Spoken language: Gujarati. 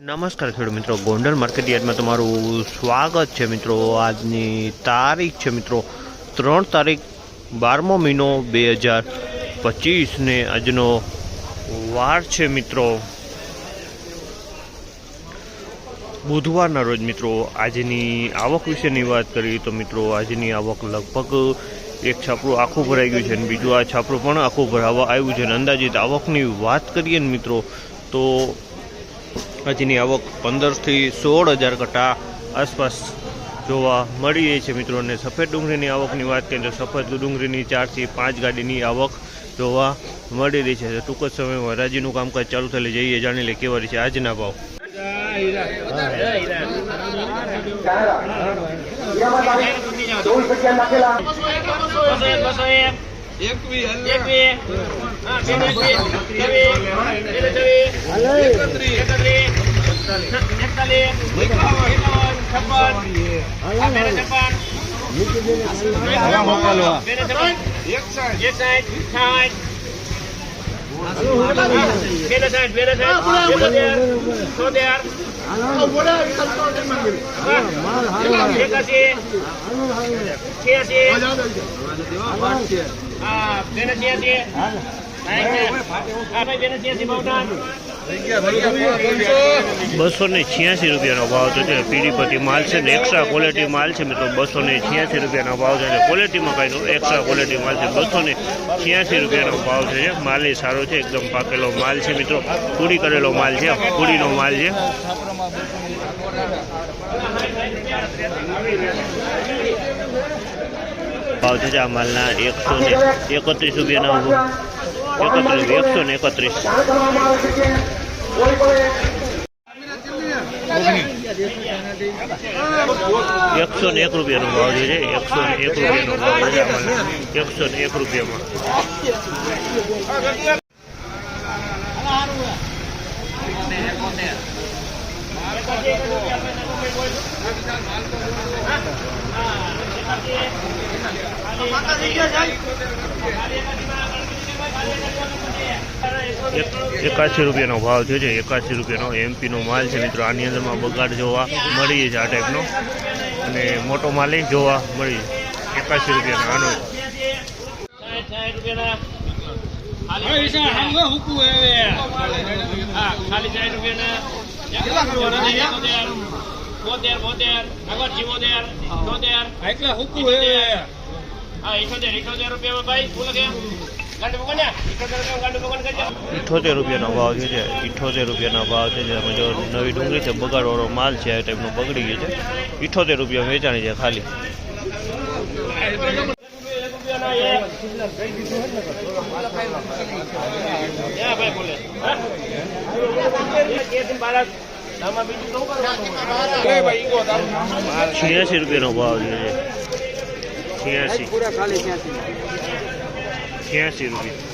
નમસ્કાર ખેડૂત મિત્રો, ગોંડલ માર્કેટ યાર્ડમાં તમારું સ્વાગત છે મિત્રો। આજની તારીખ છે મિત્રો 3 તારીખ 12મો મહિનો 2025 ને આજનો વાર છે મિત્રો બુધવારના રોજ। મિત્રો આજની આવક વિશેની વાત કરીએ તો મિત્રો આજની આવક લગભગ એક છાપરું આખું ભરાઈ ગયું છે અને બીજું આ છાપરું પણ આખું ભરાવા આવ્યું છે। અંદાજિત આવકની વાત કરીએ ને મિત્રો તો આજની આવક 15 થી 16,000 કટ્ટા આસપાસ જોવા મળી રહી છે મિત્રો। અને સફેદ ડુંગળીની આવકની વાત કરીએ તો સફેદ ડુંગળીની 4 થી 5 ગાડીની આવક જોવા મળી રહી છે। ટૂંક જ સમયમાં હરાજીનું કામકાજ ચાલુ થયેલું જઈએ જાણી લે કેવા રહી છે આજના ભાવ। ₹286 ભાવ છે। પીડીપતિ માલ છે ને એક્સ્ટ્રા ક્વોલિટી માલ છે મિત્રો। ₹286 ભાવ છે। ક્વોલિટીમાં કાંઈ એક્સ્ટ્રા ક્વોલિટી માલ છે। ₹286 ભાવ છે। માલ એ સારો છે, એકદમ પાકેલો માલ છે મિત્રો। પૂરી કરેલો માલ છે, પૂરીનો માલ છે। ભાવ છે આ માલના ₹131 131 રૂપિયાનો ભાવ છે। 101 રૂપિયાનો ભાવ છે આ માલના। 101 રૂપિયામાં ₹81 ભાવ છે। ₹81 એમપીનો માલ છે મિત્રો। આની અંદરમાં બગાડ જોવા મળી છે આ ટાઈપનો, અને મોટો માલ જોવા મળી છે। ₹81 આનો ₹78 ભાવ છે। ₹78 ભાવ છે। તમે જો નવી ડુંગળી છે, બગાડવાળો માલ છે, આ ટાઈપનો બગડી ગયો છે। ₹78 વેચાણી છે ખાલી। ₹86 ભાવ છે। 86 રૂપિયા।